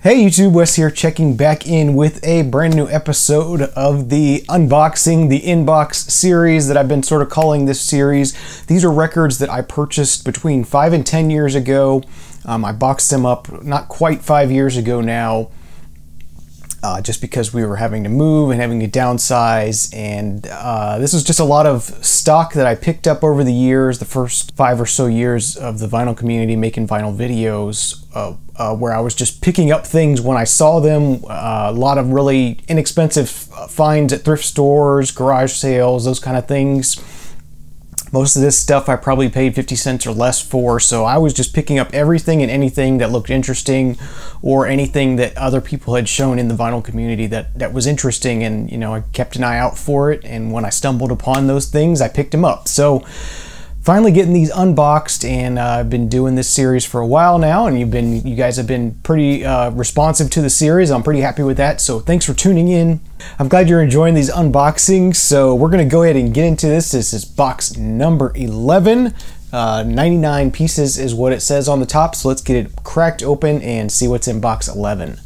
Hey YouTube, Wes here, checking back in with a brand new episode of the Unboxing the Inbox series that I've been sort of calling this series. These are records that I purchased between 5 and 10 years ago. I boxed them up not quite 5 years ago now, just because we were having to move and having to downsize, and this is just a lot of stock that I picked up over the years, the first 5 or so years of the vinyl community making vinyl videos, where I was just picking up things when I saw them. A lot of really inexpensive finds at thrift stores, garage sales, those kind of things. Most of this stuff I probably paid 50 cents or less for, so I was just picking up everything and anything that looked interesting or anything that other people had shown in the vinyl community that was interesting, and you know, I kept an eye out for it, and when I stumbled upon those things, I picked them up. So finally getting these unboxed, and I've been doing this series for a while now, and you guys have been pretty responsive to the series. I'm pretty happy with that, so thanks for tuning in. I'm glad you're enjoying these unboxings, so we're going to go ahead and get into this. This is box number 11. 99 pieces is what it says on the top, so let's get it cracked open and see what's in box 11.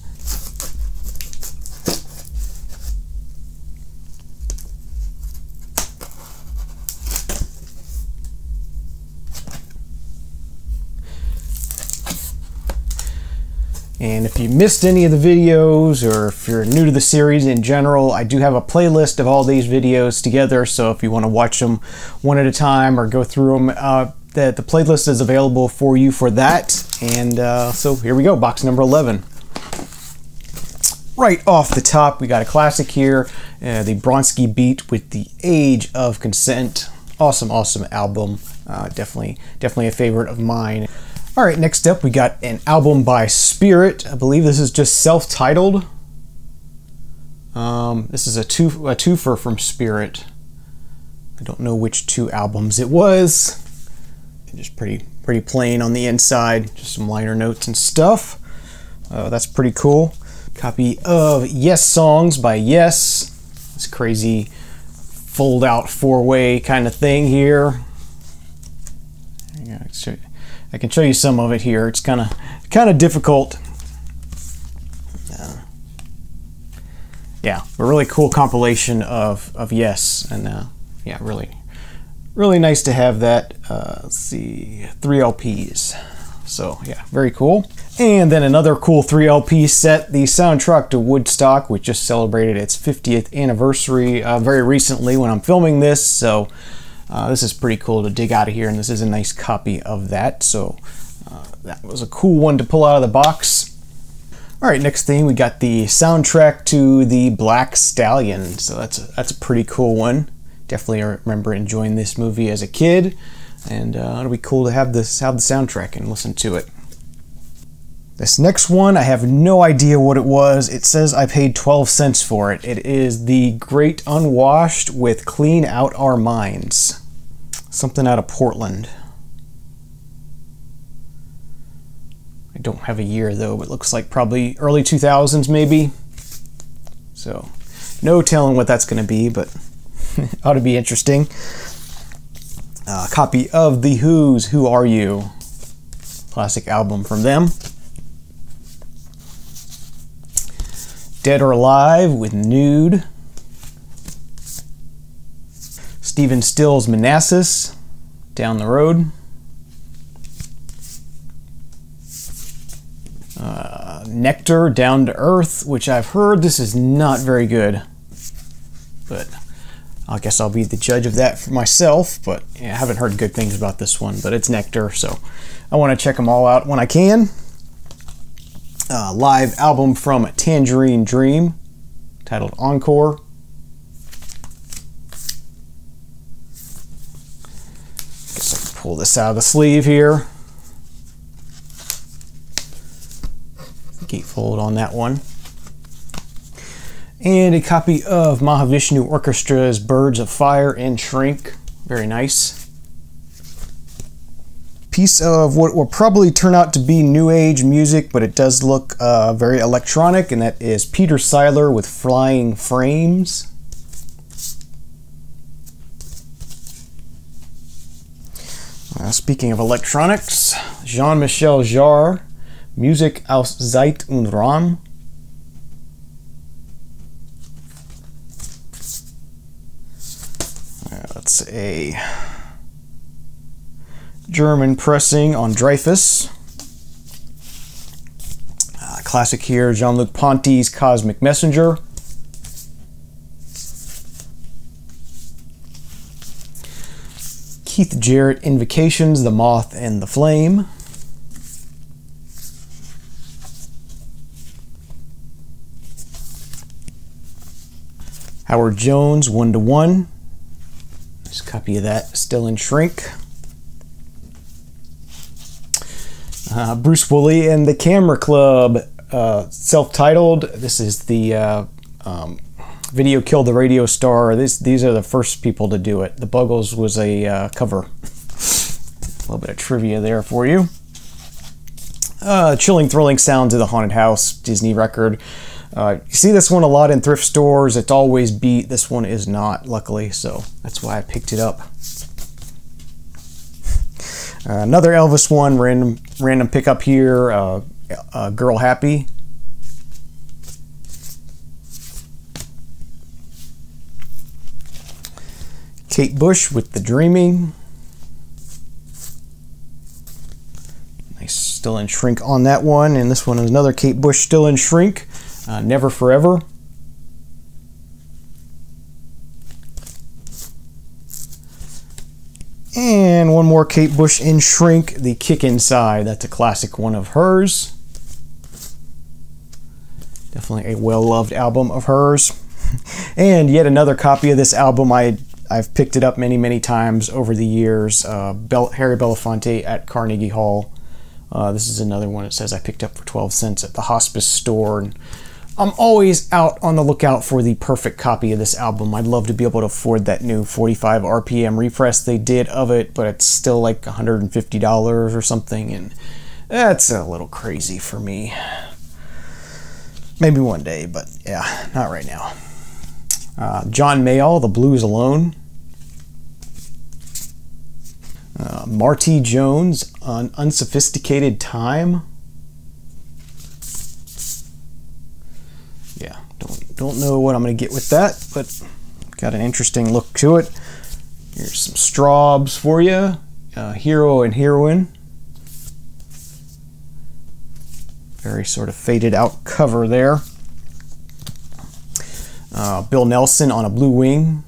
And if you missed any of the videos, or if you're new to the series in general, I do have a playlist of all these videos together, so if you want to watch them one at a time or go through them, the playlist is available for you for that. And so here we go, box number 11. Right off the top, we got a classic here, the Bronski Beat with The Age of Consent. Awesome, awesome album. Definitely a favorite of mine. All right, next up we got an album by Spirit. I believe this is just self-titled. This is a twofer from Spirit. I don't know which 2 albums it was. Just pretty plain on the inside, just some liner notes and stuff. That's pretty cool. Copy of Yes Songs by Yes. This crazy fold-out 4-way kind of thing here. I can show you some of it here. It's kind of difficult. Yeah, a really cool compilation of Yes, and yeah, really nice to have that. Let's see, 3 LPs. So yeah, very cool. And then another cool 3 LP set, the soundtrack to Woodstock, which just celebrated its 50th anniversary very recently when I'm filming this. So this is pretty cool to dig out of here, and this is a nice copy of that. So that was a cool one to pull out of the box. All right, next thing, we got the soundtrack to the Black Stallion. So that's a pretty cool one. Definitely remember enjoying this movie as a kid, and it'll be cool to have the soundtrack and listen to it. This next one, I have no idea what it was. It says I paid 12 cents for it. It is The Great Unwashed with Clean Out Our Minds. Something out of Portland. I don't have a year though, but it looks like probably early 2000s maybe. So no telling what that's going to be, but ought to be interesting. Copy of The Who's Who Are You? Classic album from them. Dead or Alive with Nude. Stephen Stills' Manassas, Down the Road. Nectar, Down to Earth, which I've heard this is not very good, but I guess I'll be the judge of that for myself. But yeah, I haven't heard good things about this one, but it's Nectar, so I want to check them all out when I can. Live album from Tangerine Dream, titled Encore. Guess I can pull this out of the sleeve here. Gatefold on that one. And a copy of Mahavishnu Orchestra's Birds of Fire and Shrink. Very nice. Piece of what will probably turn out to be new age music, but it does look very electronic, and that is Peter Seiler with Flying Frames. Speaking of electronics, Jean-Michel Jarre Musik aus Zeit und Raum. That's a German pressing on Dreyfus. Classic here, Jean-Luc Ponty's Cosmic Messenger. Keith Jarrett Invocations, The Moth and the Flame. Howard Jones, 1:1. Nice copy of that, still in shrink. Bruce Woolley and the Camera Club, self-titled. This is the Video Killed the Radio Star. These are the first people to do it. The Buggles was a cover. A little bit of trivia there for you. Chilling Thrilling Sounds of the Haunted House, Disney record. You see this one a lot in thrift stores. It's always beat. This one is not, luckily, so that's why I picked it up. Another Elvis one, random pickup here, Girl Happy. Kate Bush with The Dreaming. Nice, still in shrink on that one. And this one is another Kate Bush, still in shrink. Never Forever. And one more Kate Bush in shrink, The Kick Inside. That's a classic one of hers. Definitely a well-loved album of hers. And yet another copy of this album. I've picked it up many times over the years. Harry Belafonte at Carnegie Hall. This is another one. It says I picked up for 12 cents at the Hospice store. And I'm always out on the lookout for the perfect copy of this album. I'd love to be able to afford that new 45 RPM repress they did of it, but it's still like $150 or something, and that's a little crazy for me. Maybe one day, but yeah, not right now. John Mayall, The Blues Alone. Marty Jones on Unsophisticated Time. Yeah, don't know what I'm going to get with that, but got an interesting look to it. Here's some Straubs for you. Hero and Heroine. Very sort of faded out cover there. Bill Nelson on A Blue Wing.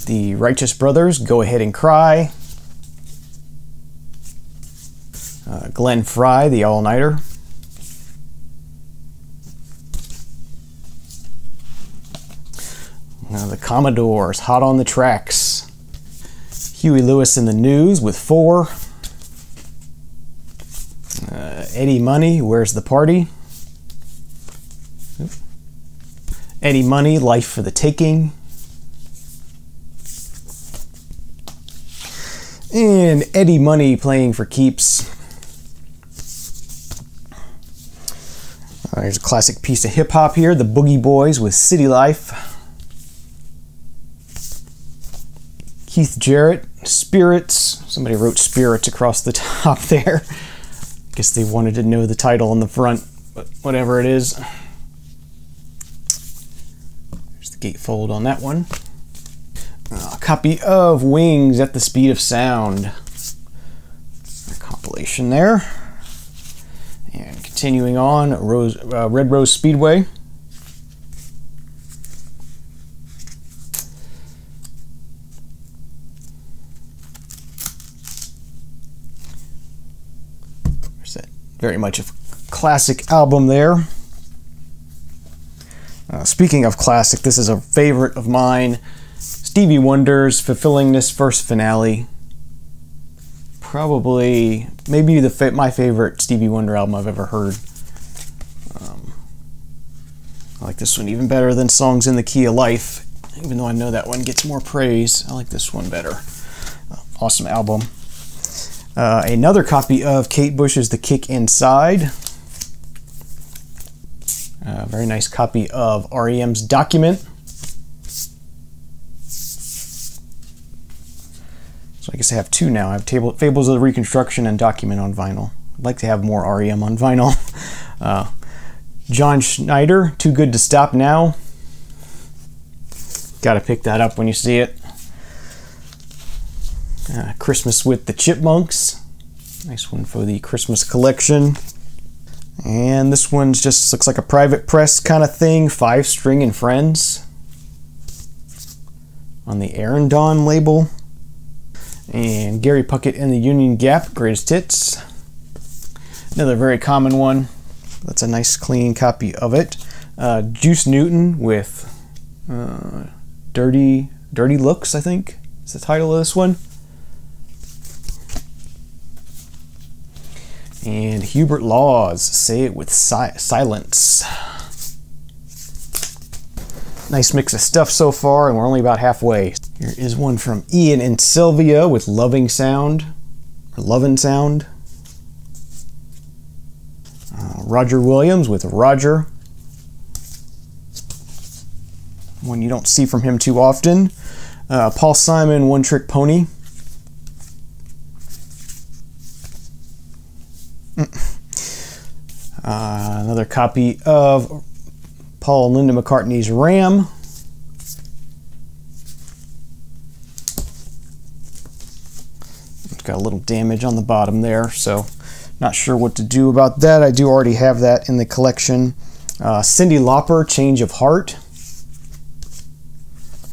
The Righteous Brothers, Go Ahead and Cry. Glenn Frey, The All-Nighter. The Commodores, Hot on the Tracks. Huey Lewis in the News with 4. Eddie Money, Where's the Party? Eddie Money, Life for the Taking. And Eddie Money, Playing for Keeps. Here's a classic piece of hip-hop here, the Boogie Boys with City Life. Keith Jarrett, Spirits. Somebody wrote Spirits across the top there. Guess they wanted to know the title on the front, but whatever it is. There's the gatefold on that one. A copy of Wings at the Speed of Sound. A compilation there. And continuing on, Red Rose Speedway. There's that very much a classic album there. Speaking of classic, this is a favorite of mine. Stevie Wonder's Fulfilling This First Finale. Probably, maybe my favorite Stevie Wonder album I've ever heard. I like this one even better than Songs in the Key of Life, even though I know that one gets more praise. I like this one better. Awesome album. Another copy of Kate Bush's The Kick Inside. Very nice copy of REM's Document. So I guess I have two now. I have Fables of the Reconstruction and Document on vinyl. I'd like to have more REM on vinyl. John Schneider, Too Good to Stop Now. Gotta pick that up when you see it. Christmas with the Chipmunks. Nice one for the Christmas collection. And this one's just looks like a private press kind of thing. 5-String and Friends. On the Aaron Dawn label. And Gary Puckett and the Union Gap, Greatest Hits. Another very common one. That's a nice clean copy of it. Juice Newton with Dirty Looks, I think is the title of this one. And Hubert Laws, Say It With Silence. Nice mix of stuff so far, and we're only about halfway. Here is one from Ian and Sylvia with Loving Sound, or Lovin' Sound. Roger Williams with Roger. One you don't see from him too often. Paul Simon, One Trick Pony. Another copy of Paul and Linda McCartney's Ram. It's got a little damage on the bottom there, so not sure what to do about that. I do already have that in the collection. Cyndi Lauper, Change of Heart.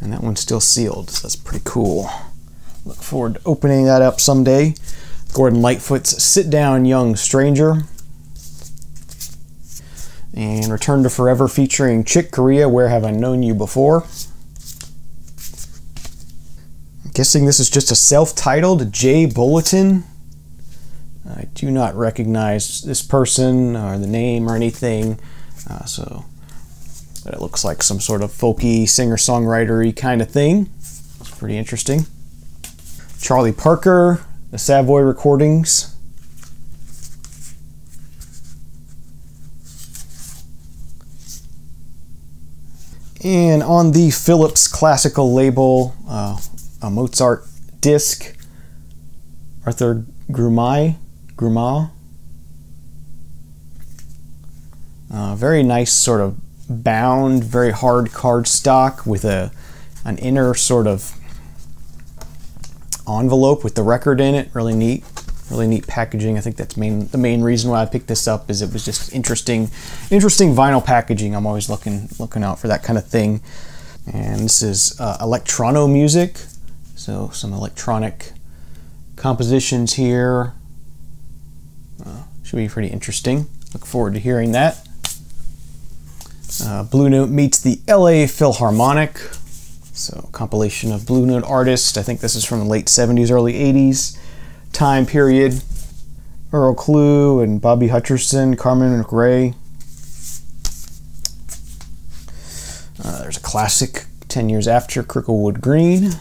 And that one's still sealed, so that's pretty cool. Look forward to opening that up someday. Gordon Lightfoot's Sit Down Young Stranger. And Return to Forever featuring Chick Corea, Where Have I Known You Before? I'm guessing this is just a self-titled J Bulletin. I do not recognize this person or the name or anything, but it looks like some sort of folky singer-songwriter-y kind of thing. It's pretty interesting. Charlie Parker, The Savoy Recordings. And on the Philips classical label, a Mozart disc, Arthur Grumai. Very nice sort of bound, very hard cardstock with an inner sort of envelope with the record in it. Really neat packaging. I think that's the main reason why I picked this up, is it was just interesting vinyl packaging. I'm always looking out for that kind of thing. And this is electrono music, so some electronic compositions here. Should be pretty interesting. Look forward to hearing that. Blue Note meets the LA Philharmonic. So compilation of Blue Note artists. I think this is from the late 70s, early 80s time period. Earl Klugh and Bobby Hutcherson, Carmen McRae. There's a classic, 10 Years After, Cricklewood Green.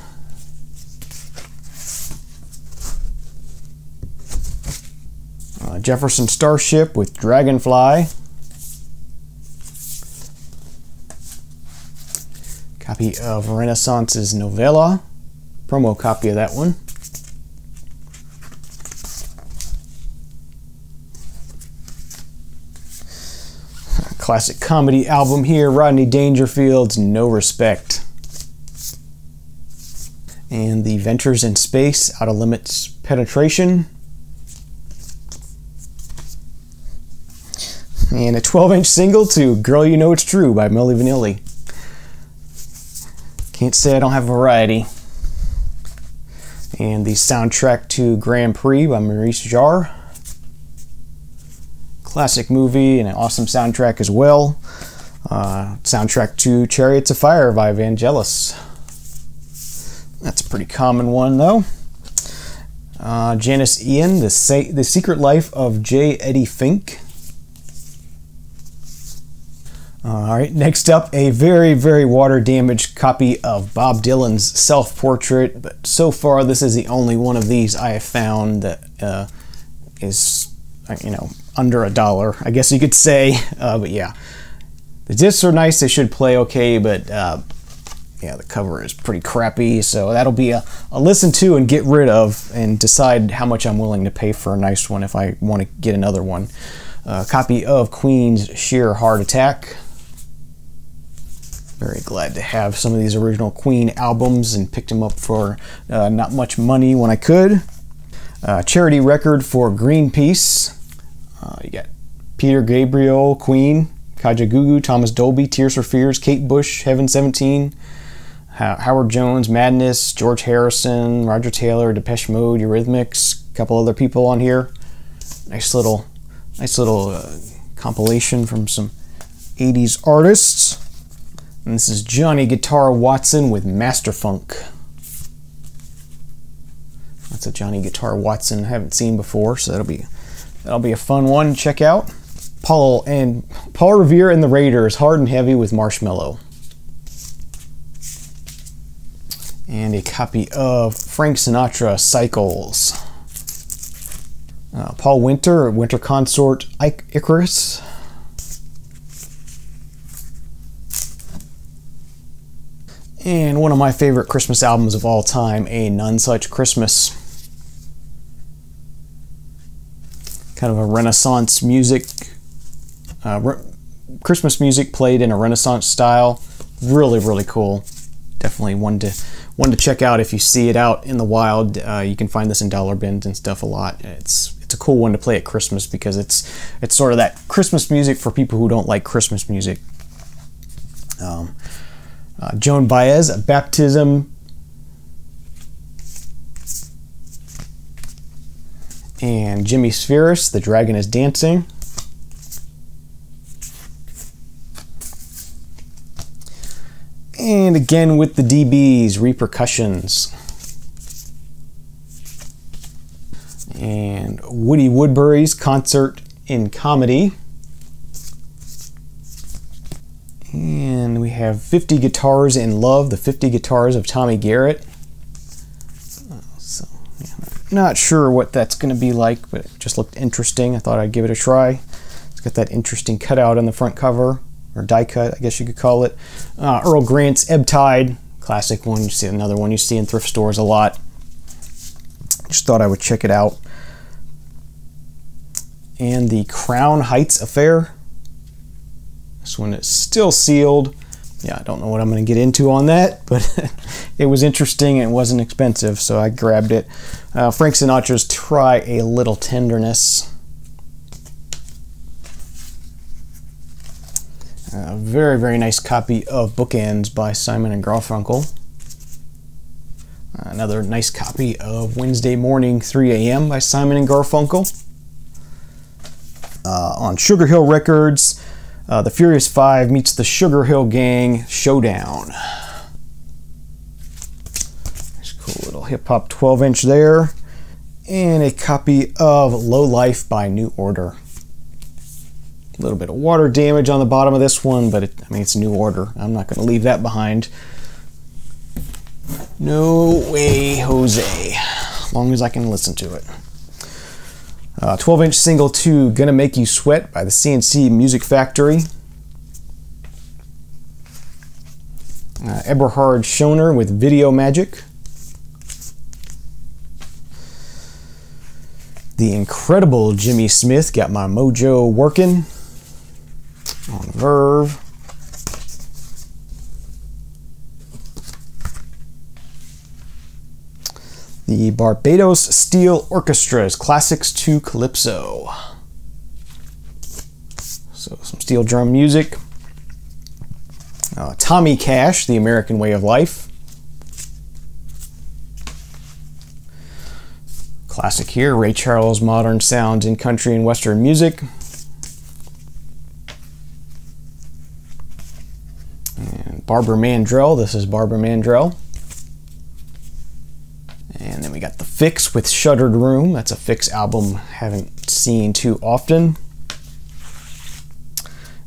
Jefferson Starship with Dragonfly. Copy of Renaissance's Novella. Promo copy of that one. Classic comedy album here, Rodney Dangerfield's No Respect. And the Ventures in Space, Outer Limits Penetration. And a 12-inch single to Girl You Know It's True by Milli Vanilli. Can't say I don't have variety. And the soundtrack to Grand Prix by Maurice Jarre. Classic movie and an awesome soundtrack as well. Soundtrack to Chariots of Fire by Vangelis. That's a pretty common one though. Janice Ian, The Secret Life of J. Eddie Fink. Alright, next up, a very, very water-damaged copy of Bob Dylan's self-portrait, but so far this is the only one of these I have found that is, under $1, I guess you could say, but yeah. The discs are nice, they should play okay, but yeah, the cover is pretty crappy, so that'll be a listen to and get rid of and decide how much I'm willing to pay for a nice one if I want to get another one. A copy of Queen's Sheer Heart Attack. Very glad to have some of these original Queen albums and picked them up for not much money when I could. Charity record for Greenpeace. You got Peter Gabriel, Queen, Kajagoogoo, Thomas Dolby, Tears for Fears, Kate Bush, Heaven 17, Howard Jones, Madness, George Harrison, Roger Taylor, Depeche Mode, Eurythmics, a couple other people on here. Nice little compilation from some 80s artists. And this is Johnny Guitar Watson with Masterfunk. That's a Johnny Guitar Watson I haven't seen before, so that'll be a fun one to check out. Paul Revere and the Raiders, Hard and Heavy with Marshmello. And a copy of Frank Sinatra, Cycles. Paul Winter, Winter Consort, Icarus. And one of my favorite Christmas albums of all time, A None Such Christmas. Kind of a Renaissance music, Christmas music played in a Renaissance style. Really, really cool. Definitely one to check out if you see it out in the wild. You can find this in dollar bins and stuff a lot. It's a cool one to play at Christmas because it's sort of that Christmas music for people who don't like Christmas music. Joan Baez, Baptism. And Jimmy Spheris, The Dragon is Dancing. And again with the DBs, Repercussions. And Woody Woodbury's Concert in Comedy. And we have 50 Guitars in Love, the 50 Guitars of Tommy Garrett. So, yeah, not sure what that's going to be like, but it just looked interesting. I thought I'd give it a try. It's got that interesting cutout on the front cover, or die cut, I guess you could call it. Earl Grant's Ebb Tide, classic one. You see another one you see in thrift stores a lot. Just thought I would check it out. And the Crown Heights Affair. This one is still sealed. Yeah, I don't know what I'm going to get into on that, but it was interesting and it wasn't expensive, so I grabbed it. Frank Sinatra's Try a Little Tenderness. A very, very nice copy of Bookends by Simon and Garfunkel. Another nice copy of Wednesday Morning 3 a.m. by Simon and Garfunkel. On Sugar Hill Records, The Furious Five meets the Sugar Hill Gang Showdown. Nice cool little hip-hop 12-inch there. And a copy of Low Life by New Order. A little bit of water damage on the bottom of this one, but it's New Order. I'm not going to leave that behind. No way, Jose. As long as I can listen to it. 12-inch single 2, Gonna Make You Sweat by the CNC Music Factory. Eberhard Schoner with Video Magic. The incredible Jimmy Smith, Got My Mojo Workin'. On Verve. The Barbados Steel Orchestra's Classics to Calypso. So some steel drum music. Tommy Cash, The American Way of Life. Classic here, Ray Charles, Modern Sounds in Country and Western Music. And Barbara Mandrell, this is Barbara Mandrell. And then we got The Fix with Shuttered Room. That's a Fix album I haven't seen too often.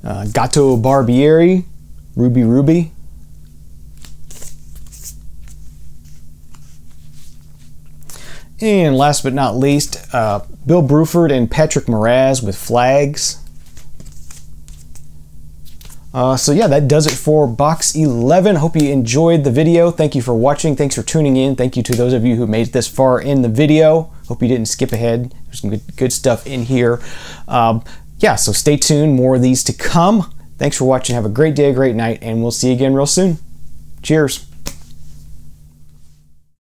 Gato Barbieri, Ruby Ruby. And last but not least, Bill Bruford and Patrick Moraz with Flags. So yeah, that does it for box 11. Hope you enjoyed the video. Thank you for watching. Thanks for tuning in. Thank you to those of you who made it this far in the video. Hope you didn't skip ahead. There's some good stuff in here. Yeah, so stay tuned. More of these to come. Thanks for watching. Have a great day, a great night, and we'll see you again real soon. Cheers.